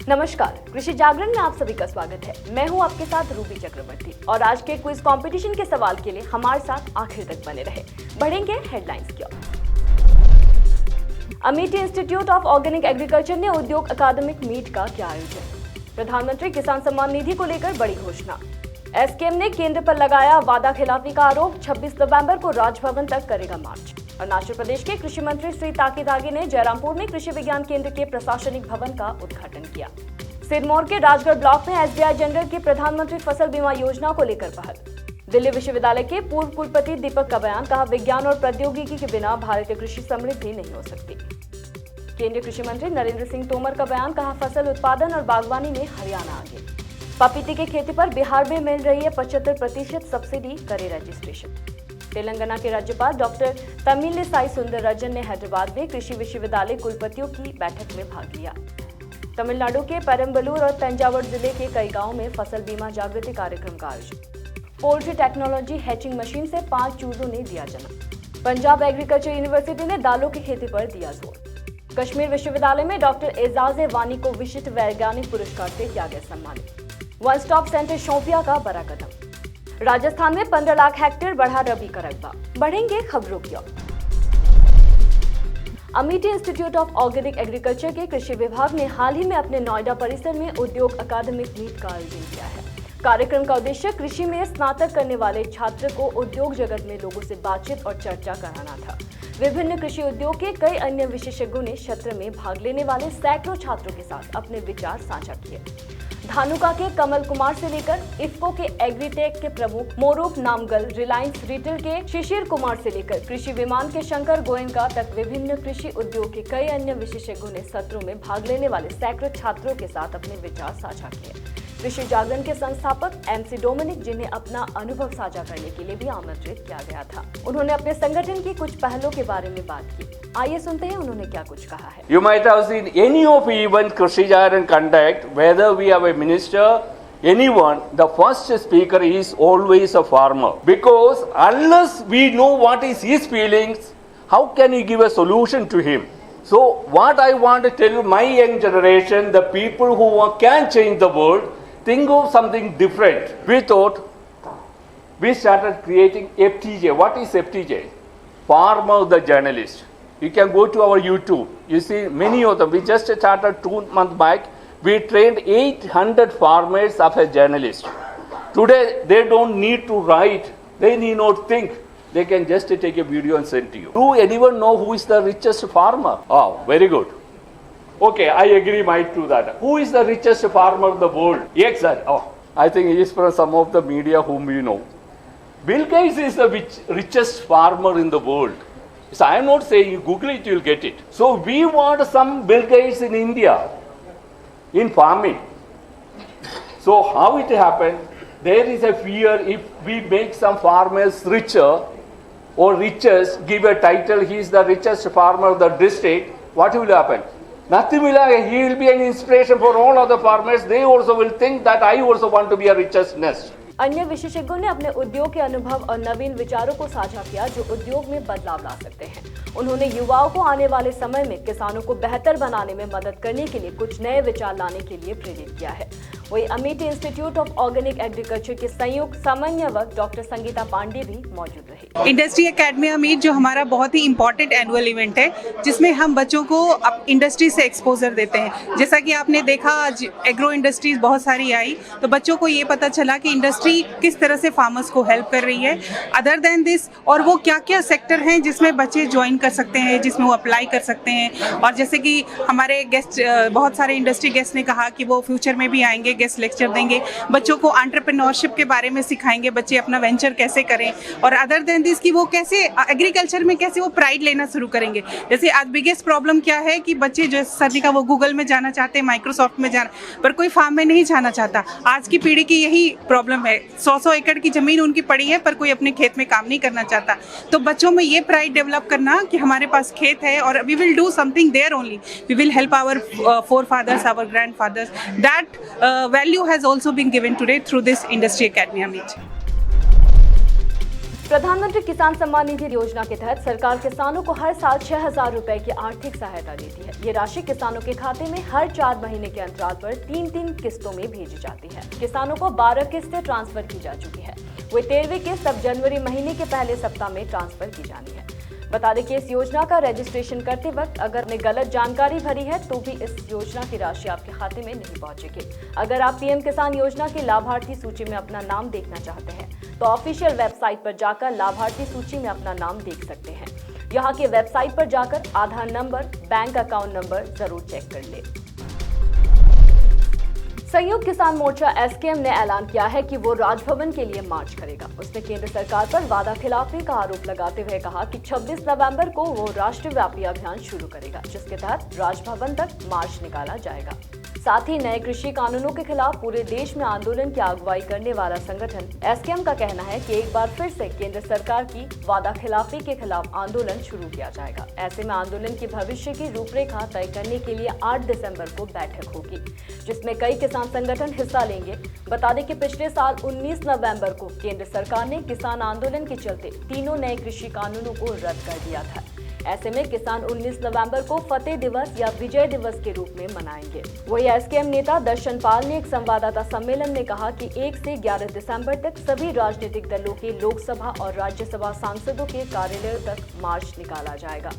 नमस्कार, कृषि जागरण में आप सभी का स्वागत है। मैं हूं आपके साथ रूबी चक्रवर्ती और आज के क्विज कंपटीशन के सवाल के लिए हमारे साथ आखिर तक बने रहे। बढ़ेंगे हेडलाइंस की ओर। Amethi institute of organic agriculture ने उद्योग अकादमिक मीट का किया आयोजन। प्रधानमंत्री किसान सम्मान निधि को लेकर बड़ी घोषणा। एसकेएम ने केंद्र पर लगाया वादा खिलाफी का आरोप। 26 नवंबर को राजभवन तक करेगा मार्च। अरुणाचल प्रदेश के कृषि मंत्री श्री ताकी दागी ने जयरामपुर में कृषि विज्ञान केंद्र के प्रशासनिक भवन का उद्घाटन किया। सिरमौर के राजगढ़ ब्लॉक में एसबीआई जनरल की प्रधानमंत्री फसल बीमा योजना को लेकर पहल। दिल्ली विश्वविद्यालय के पूर्व कुलपति दीपक का बयान, कहा विज्ञान और प्रौद्योगिकी के बिना भारतीय कृषि समृद्धि नहीं हो सकती। केंद्रीय कृषि मंत्री नरेंद्र सिंह तोमर का बयान, कहा फसल उत्पादन और बागवानी में हरियाणा आगे। पपीते की खेती पर बिहार में मिल रही है 75% सब्सिडी, करे रजिस्ट्रेशन। तेलंगाना के राज्यपाल डॉक्टर तमिलिसाई सुंदरराजन ने हैदराबाद में कृषि विश्वविद्यालय कुलपतियों की बैठक में भाग लिया। तमिलनाडु के पेरम्बलूर और तंजावुर जिले के कई गांवों में फसल बीमा जागृति कार्यक्रम का आयोजन। पोल्ट्री टेक्नोलॉजी हैचिंग मशीन से 5 चूजों ने दिया जन्म। पंजाब एग्रीकल्चर यूनिवर्सिटी ने दालों की खेती पर दिया जोर। कश्मीर विश्वविद्यालय में डॉक्टर एजाज वानी को विशिष्ट वैज्ञानिक पुरस्कार से किया गया सम्मानित। वन स्टॉप सेंटर शोपिया का बड़ा कदम। राजस्थान में 15 लाख हेक्टेयर बढ़ा रबी का रकबा। बढ़ेंगे खबरों की ओर। Amethi institute of organic agriculture के कृषि विभाग ने हाल ही में अपने नोएडा परिसर में उद्योग अकादमिक मीट का आयोजन किया है। कार्यक्रम का उद्देश्य कृषि में स्नातक करने वाले छात्र को उद्योग जगत में लोगों से बातचीत और चर्चा कराना था। विभिन्न कृषि उद्योग के कई अन्य विशेषज्ञों ने सत्र में भाग लेने वाले सैकड़ों छात्रों के साथ अपने विचार साझा किए। धानुका के कमल कुमार से लेकर इफ्को के एग्रीटेक के प्रमुख मोरूप नामगल, रिलायंस रिटेल के शिशिर कुमार से लेकर कृषि विमान के शंकर गोयनका तक विभिन्न कृषि उद्योग के कई अन्य विशेषज्ञों ने सत्रों में भाग लेने वाले सैकड़ों छात्रों के साथ अपने विचार साझा किए। कृषि जागरण के संस्थापक एमसी डोमिनिक, जिन्हें अपना अनुभव साझा करने के लिए भी आमंत्रित किया गया था, उन्होंने अपने संगठन की कुछ पहलों के बारे में बात की। आइए सुनते हैं उन्होंने क्या कुछ कहा है। You might have seen any of event Krishi Jagaran conduct, whether we have a minister, anyone, the first speaker is always a farmer. Because unless we know what is his feelings, how can he give a solution to him? So what I want to tell my young generation, the people who can change the world, think of something different. We started creating FTJ. What is FTJ? Farmer the Journalist. You can go to our YouTube. You see many of them. We just started 2 months back. We trained 800 farmers as a journalist. Today they don't need to write. They need not think. They can just take a video and send to you. Do anyone know who is the richest farmer? Oh, very good. Okay, I agree, might do that. Who is the richest farmer in the world? Yes, sir. Oh, I think he is from some of the media whom you know. Bill Gates is the richest farmer in the world. So I am not saying you Google it, you will get it. So we want some Bill Gates in India, in farming. So how it happened? There is a fear if we make some farmers richer or richest, give a title, he is the richest farmer of the district, what will happen? Nothing will happen. He will be an inspiration for all other farmers. They also will think that I also want to be a richest nest. अन्य विशेषज्ञों ने अपने उद्योग के अनुभव और नवीन विचारों को साझा किया जो उद्योग में बदलाव ला सकते हैं। उन्होंने युवाओं को आने वाले समय में किसानों को बेहतर बनाने में मदद करने के लिए कुछ नए विचार लाने के लिए प्रेरित किया है। वही Amethi institute of organic agriculture के संयुक्त समन्वयक डॉक्टर संगीता पांडे भी मौजूद रही। इंडस्ट्री एकेडमी मीट जो हमारा बहुत ही इंपॉर्टेंट एनुअल इवेंट है, जिसमें हम बच्चों को इंडस्ट्री से एक्सपोजर देते हैं। जैसा कि आपने देखा, आज एग्रो इंडस्ट्रीज बहुत सारी आई, तो बच्चों को ये पता चला कि इंडस्ट्री किस तरह से फार्मर्स को हेल्प कर रही है। अदर देन दिस, और वो क्या क्या सेक्टर हैं जिसमें बच्चे ज्वाइन कर सकते हैं, जिसमें वो अप्लाई कर सकते हैं। और जैसे कि हमारे गेस्ट, बहुत सारे इंडस्ट्री गेस्ट ने कहा कि वो फ्यूचर में भी आएंगे, गेस्ट लेक्चर देंगे, बच्चों को एंटरप्रेन्योरशिप के बारे में सिखाएंगे, बच्चे अपना वेंचर कैसे करें। और अदर देन दिस कि वो कैसे एग्रीकल्चर में कैसे वो प्राइड लेना शुरू करेंगे। जैसे आज बिगेस्ट प्रॉब्लम क्या है कि बच्चे जो सर्दी का वो गूगल में जाना चाहते हैं, माइक्रोसॉफ्ट में जाना, पर कोई फार्म में नहीं जाना चाहता। आज की पीढ़ी की यही प्रॉब्लम है। 100 एकड़ की जमीन उनकी पड़ी है, पर कोई अपने खेत में काम नहीं करना चाहता। तो बच्चों में ये प्राइड डेवलप करना कि हमारे पास खेत है और we will do something there only, we will help our forefathers, our grandfathers. That value has also been given today through this Industry Academy Meet. प्रधानमंत्री किसान सम्मान निधि योजना के तहत सरकार किसानों को हर साल 6,000 रुपए की आर्थिक सहायता देती है। ये राशि किसानों के खाते में हर 4 महीने के अंतराल पर 3-3 किस्तों में भेजी जाती है। किसानों को 12 किस्तें ट्रांसफर की जा चुकी है। वही 13वीं किस्त अब जनवरी महीने के पहले सप्ताह में ट्रांसफर की जानी है। बता दें कि इस योजना का रजिस्ट्रेशन करते वक्त अगर आपने गलत जानकारी भरी है तो भी इस योजना की राशि आपके खाते में नहीं पहुंचेगी। अगर आप पीएम किसान योजना की लाभार्थी सूची में अपना नाम देखना चाहते हैं तो ऑफिशियल वेबसाइट पर जाकर लाभार्थी सूची में अपना नाम देख सकते हैं। यहाँ की वेबसाइट पर जाकर आधार नंबर, बैंक अकाउंट नंबर जरूर चेक कर ले। संयुक्त किसान मोर्चा एसकेएम ने ऐलान किया है कि वो राजभवन के लिए मार्च करेगा। उसने केंद्र सरकार पर वादा खिलाफी का आरोप लगाते हुए कहा कि 26 नवंबर को वो राष्ट्रव्यापी अभियान शुरू करेगा, जिसके तहत राजभवन तक मार्च निकाला जाएगा। साथ ही नए कृषि कानूनों के खिलाफ पूरे देश में आंदोलन की अगुवाई करने वाला संगठन एसकेएम का कहना है कि एक बार फिर से केंद्र सरकार की वादा खिलाफी के खिलाफ आंदोलन शुरू किया जाएगा। ऐसे में आंदोलन की भविष्य की रूपरेखा तय करने के लिए 8 दिसंबर को बैठक होगी, जिसमें कई किसान संगठन हिस्सा लेंगे। बता दें कि पिछले साल 19 नवंबर को केंद्र सरकार ने किसान आंदोलन के चलते तीनों नए कृषि कानूनों को रद्द कर दिया था। ऐसे में किसान 19 नवंबर को फतेह दिवस या विजय दिवस के रूप में मनाएंगे। वही एसकेएम नेता दर्शन पाल ने एक संवाददाता सम्मेलन में कहा कि 1 से 11 दिसंबर तक सभी राजनीतिक दलों के लोकसभा और राज्यसभा सांसदों के कार्यालयों तक मार्च निकाला जाएगा।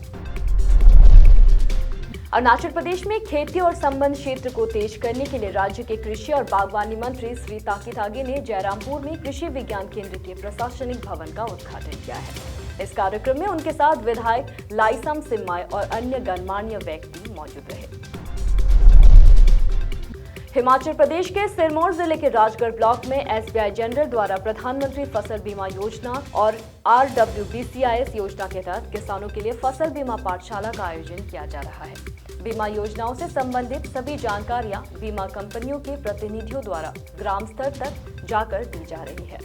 अरुणाचल प्रदेश में खेती और संबंध क्षेत्र को तेज करने के लिए राज्य के कृषि और बागवानी मंत्री श्री ताकित आगे ने जयरामपुर में कृषि विज्ञान केंद्र के प्रशासनिक भवन का उद्घाटन किया है। इस कार्यक्रम में उनके साथ विधायक लाइसम सिम्माय और अन्य गणमान्य व्यक्ति मौजूद रहे। हिमाचल प्रदेश के सिरमौर जिले के राजगढ़ ब्लॉक में एसबीआई जनरल द्वारा प्रधानमंत्री फसल बीमा योजना और RWBCIS योजना के तहत किसानों के लिए फसल बीमा पाठशाला का आयोजन किया जा रहा है। बीमा योजनाओं से संबंधित सभी जानकारियां बीमा कंपनियों के प्रतिनिधियों द्वारा ग्राम स्तर तक जाकर दी जा रही है।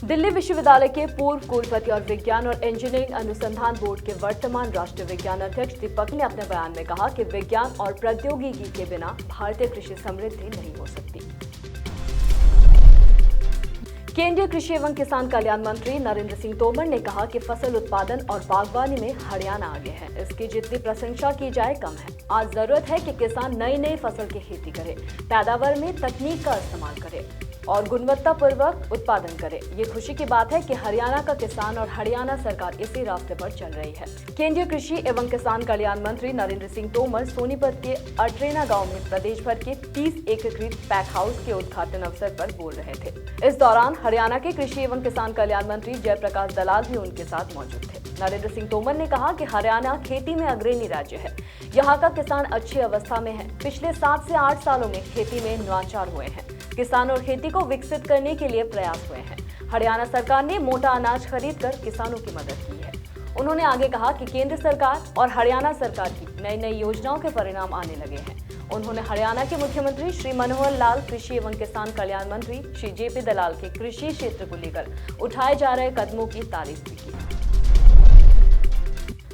दिल्ली विश्वविद्यालय के पूर्व कुलपति और विज्ञान और इंजीनियरिंग अनुसंधान बोर्ड के वर्तमान राष्ट्रीय विज्ञान अध्यक्ष दीपक ने अपने बयान में कहा कि विज्ञान और प्रौद्योगिकी के बिना भारतीय कृषि समृद्धि नहीं हो सकती। केंद्रीय कृषि एवं किसान कल्याण मंत्री नरेंद्र सिंह तोमर ने कहा कि फसल उत्पादन और बागवानी में हरियाणा आगे है। इसकी जितनी प्रशंसा की जाए कम है। आज जरूरत है कि किसान नई फसल की खेती करे, पैदावार में तकनीक का इस्तेमाल करे और गुणवत्तापूर्वक उत्पादन करे। ये खुशी की बात है कि हरियाणा का किसान और हरियाणा सरकार इसी रास्ते पर चल रही है। केंद्रीय कृषि एवं किसान कल्याण मंत्री नरेंद्र सिंह तोमर सोनीपत के अट्रेना गांव में प्रदेश भर के 30 एकीकृत पैक हाउस के उद्घाटन अवसर पर बोल रहे थे। इस दौरान हरियाणा के कृषि एवं किसान कल्याण मंत्री जयप्रकाश दलाल भी उनके साथ मौजूद थे। नरेंद्र सिंह तोमर ने कहा कि हरियाणा खेती में अग्रणी राज्य है। यहाँ का किसान अच्छी अवस्था में है। पिछले 7 से 8 सालों में खेती में नवाचार हुए हैं। किसान और खेती को विकसित करने के लिए प्रयास हुए हैं। हरियाणा सरकार ने मोटा अनाज खरीदकर किसानों की मदद की है। उन्होंने आगे कहा कि केंद्र सरकार और हरियाणा सरकार की नई योजनाओं के परिणाम आने लगे हैं। उन्होंने हरियाणा के मुख्यमंत्री श्री मनोहर लाल, कृषि एवं किसान कल्याण मंत्री श्री JP दलाल के कृषि क्षेत्र को लेकर उठाए जा रहे कदमों की तारीफ भी की।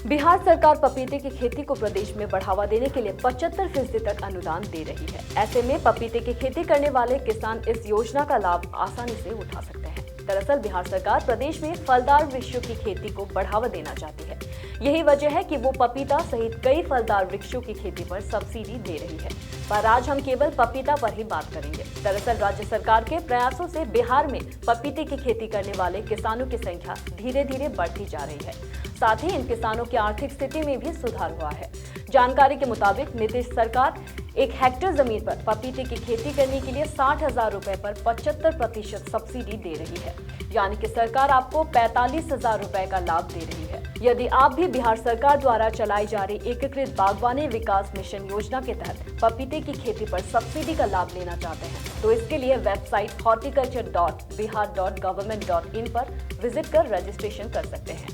बिहार सरकार पपीते की खेती को प्रदेश में बढ़ावा देने के लिए 75% तक अनुदान दे रही है। ऐसे में पपीते की खेती करने वाले किसान इस योजना का लाभ आसानी से उठा सकते हैं। दरअसल बिहार सरकार प्रदेश में फलदार वृक्षों की खेती को बढ़ावा देना चाहती है। यही वजह है कि वो पपीता सहित कई फलदार वृक्षों की खेती पर सब्सिडी दे रही है। पर आज हम केवल पपीता पर ही बात करेंगे। दरअसल राज्य सरकार के प्रयासों से बिहार में पपीते की खेती करने वाले किसानों की संख्या धीरे धीरे बढ़ती जा रही है। साथ ही इन किसानों की आर्थिक स्थिति में भी सुधार हुआ है। जानकारी के मुताबिक नीतीश सरकार 1 हेक्टेयर जमीन पर पपीते की खेती करने के लिए 60,000 रुपए पर 75% सब्सिडी दे रही है। यानी कि सरकार आपको 45,000 रुपए का लाभ दे रही है। यदि आप भी बिहार सरकार द्वारा चलाई जा रही एकीकृत बागवानी विकास मिशन योजना के तहत पपीते की खेती पर सब्सिडी का लाभ लेना चाहते हैं तो इसके लिए वेबसाइट horticulture.bihar.government.in पर विजिट कर रजिस्ट्रेशन कर सकते हैं।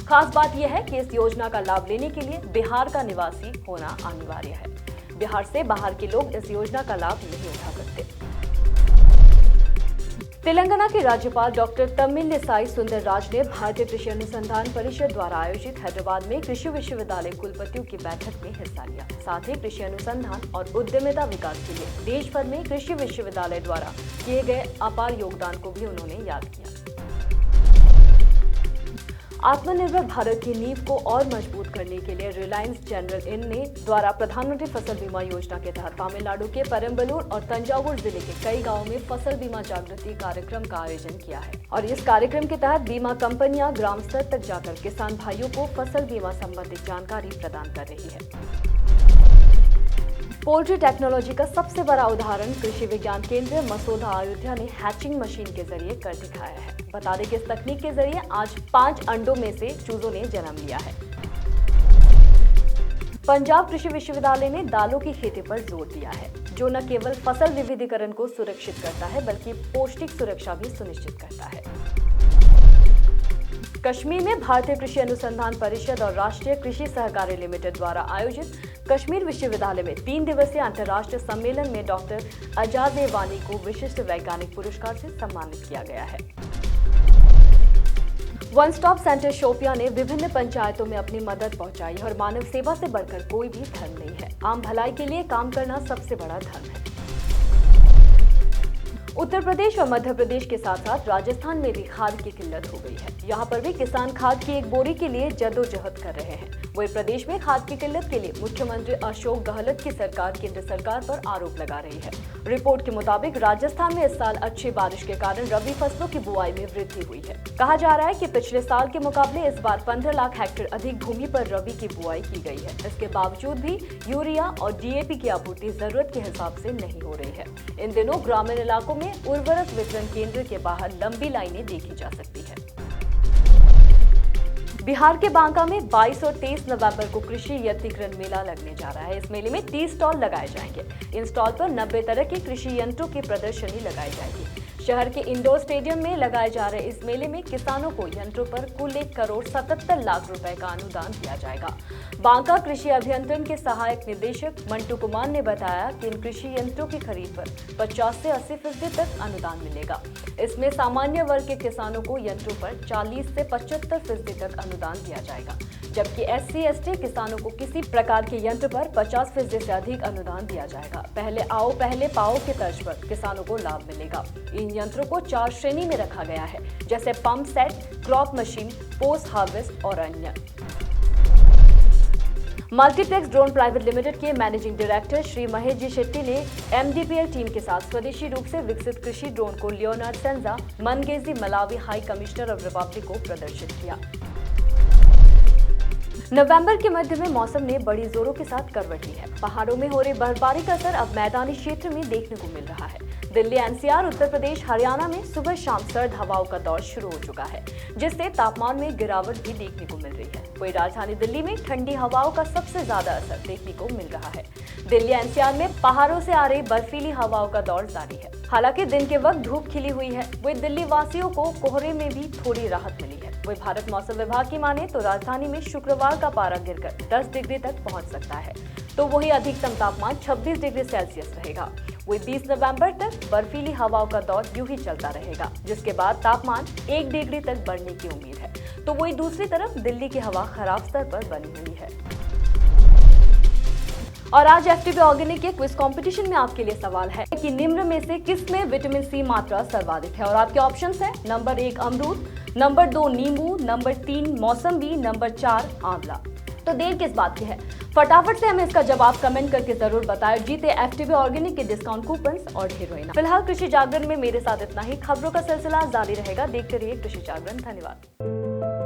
खास बात यह है कि इस योजना का लाभ लेने के लिए बिहार का निवासी होना अनिवार्य है। बिहार से बाहर के लोग इस योजना का लाभ नहीं उठा सकते। तेलंगाना के राज्यपाल डॉक्टर तमिलिसाई सुंदरराज ने भारतीय कृषि अनुसंधान परिषद द्वारा आयोजित हैदराबाद में कृषि विश्वविद्यालय कुलपतियों की बैठक में हिस्सा लिया। साथ ही कृषि अनुसंधान और उद्यमिता विकास के लिए देश भर में कृषि विश्वविद्यालय द्वारा किए गए अपार योगदान को भी उन्होंने याद किया। आत्मनिर्भर भारत की नींव को और मजबूत करने के लिए रिलायंस जनरल इन ने द्वारा प्रधानमंत्री फसल बीमा योजना के तहत तमिलनाडु के परम्बलूर और तंजावुर जिले के कई गांवों में फसल बीमा जागृति कार्यक्रम का आयोजन किया है। और इस कार्यक्रम के तहत बीमा कंपनियां ग्राम स्तर तक जाकर किसान भाइयों को फसल बीमा संबंधित जानकारी प्रदान कर रही है। पोल्ट्री टेक्नोलॉजी का सबसे बड़ा उदाहरण कृषि विज्ञान केंद्र मसोधा अयोध्या ने हैचिंग मशीन के जरिए कर दिखाया है। बता दें कि इस तकनीक के जरिए आज 5 अंडों में से चूजों ने जन्म लिया है। पंजाब कृषि विश्वविद्यालय ने दालों की खेती पर जोर दिया है, जो न केवल फसल विविधीकरण को सुरक्षित करता है बल्कि पौष्टिक सुरक्षा भी सुनिश्चित करता है। कश्मीर में भारतीय कृषि अनुसंधान परिषद और राष्ट्रीय कृषि सहकारी लिमिटेड द्वारा आयोजित कश्मीर विश्वविद्यालय में 3 दिवसीय अंतर्राष्ट्रीय सम्मेलन में डॉक्टर अजाज वानी को विशिष्ट वैज्ञानिक पुरस्कार से सम्मानित किया गया है। वन स्टॉप सेंटर शोपियां ने विभिन्न पंचायतों में अपनी मदद पहुंचाई और मानव सेवा से बढ़कर कोई भी धर्म नहीं है। आम भलाई के लिए काम करना सबसे बड़ा धर्म है। उत्तर प्रदेश और मध्य प्रदेश के साथ साथ राजस्थान में भी खाद की किल्लत हो गई है। यहाँ पर भी किसान खाद की एक बोरी के लिए जद्दोजहद कर रहे हैं। वही प्रदेश में खाद की किल्लत के लिए मुख्यमंत्री अशोक गहलोत की सरकार केंद्र सरकार पर आरोप लगा रही है। रिपोर्ट के मुताबिक राजस्थान में इस साल अच्छी बारिश के कारण रबी फसलों की बुआई में वृद्धि हुई है। कहा जा रहा है कि पिछले साल के मुकाबले इस बार 15 लाख हेक्टेयर अधिक भूमि पर रबी की बुआई की गई है। इसके बावजूद भी यूरिया और डीएपी की आपूर्ति जरूरत के हिसाब से नहीं हो रही है। इन दिनों ग्रामीण इलाकों में उर्वरक वितरण केंद्र के बाहर लंबी लाइनें देखी जा सकती है। बिहार के बांका में 22 और 23 नवंबर को कृषि यंत्रीकरण मेला लगने जा रहा है। इस मेले में 30 स्टॉल लगाए जाएंगे। इन स्टॉल पर 90 तरह के कृषि यंत्रों की प्रदर्शनी लगाई जाएगी। शहर के इंडोर स्टेडियम में लगाए जा रहे इस मेले में किसानों को यंत्रों पर कुल 1 करोड़ 77 लाख रुपए का अनुदान दिया जाएगा। बांका कृषि अभियंत्रण के सहायक निदेशक मंटू कुमार ने बताया कि इन कृषि यंत्रों की खरीद पर 50 से 80% तक अनुदान मिलेगा। इसमें सामान्य वर्ग के किसानों को यंत्रों पर 40 से 75% तक अनुदान दिया जाएगा, जबकि SC/ST किसानों को किसी प्रकार के यंत्र पर 50% से अधिक अनुदान दिया जाएगा। पहले आओ पहले पाओ के तर्ज पर किसानों को लाभ मिलेगा। इन यंत्रों को 4 श्रेणी में रखा गया है, जैसे pump set, crop machine, post harvest और अन्य। मल्टीप्लेक्स ड्रोन प्राइवेट लिमिटेड के मैनेजिंग डायरेक्टर श्री महेश जी शेट्टी ने MDPL टीम के साथ स्वदेशी रूप से विकसित कृषि ड्रोन को Leonard Senza Mangezi Malawi high commissioner of republic को प्रदर्शित किया। नवंबर के मध्य में मौसम ने बड़ी जोरों के साथ करवट ली है। पहाड़ों में हो रही बर्फबारी का असर अब मैदानी क्षेत्र में देखने को मिल रहा है। दिल्ली, NCR, उत्तर प्रदेश, हरियाणा में सुबह शाम सर्द हवाओं का दौर शुरू हो चुका है, जिससे तापमान में गिरावट भी देखने को मिल रही है। वहीं राजधानी दिल्ली में ठंडी हवाओं का सबसे ज्यादा असर देखने को मिल रहा है। दिल्ली, NCR में पहाड़ों से आ रही बर्फीली हवाओं का दौर जारी है। हालांकि दिन के वक्त धूप खिली हुई है। वहीं दिल्ली वासियों को कोहरे में भी थोड़ी राहत मिली है। वहीं भारत मौसम विभाग की माने तो राजधानी में शुक्रवार का पारा गिरकर 10 डिग्री तक पहुंच सकता है, तो वही अधिकतम तापमान 26 डिग्री सेल्सियस रहेगा। वही 20 नवंबर तक बर्फीली हवाओं का दौर यूं ही चलता रहेगा, जिसके बाद तापमान 1 डिग्री तक बढ़ने की उम्मीद है। तो वही दूसरी तरफ दिल्ली की हवा खराब स्तर पर बनी हुई है। और आज FTP ऑर्गेनिक के क्विज कंपटीशन में आपके लिए सवाल है कि निम्न में से किस में विटामिन C मात्रा सर्वाधिक है। और आपके ऑप्शंस हैं नंबर 1 अमरूद, नंबर 2 नींबू, नंबर 3 मौसम्बी, नंबर 4 आंवला। तो देर किस बात की है, फटाफट से हमें इसका जवाब कमेंट करके जरूर बताएं। जीते FTP ऑर्गेनिक के डिस्काउंट कूपन्स और ढेर इनाम। फिलहाल कृषि जागरण में मेरे साथ इतना ही। खबरों का सिलसिला जारी रहेगा। देखते रहिए कृषि जागरण। धन्यवाद।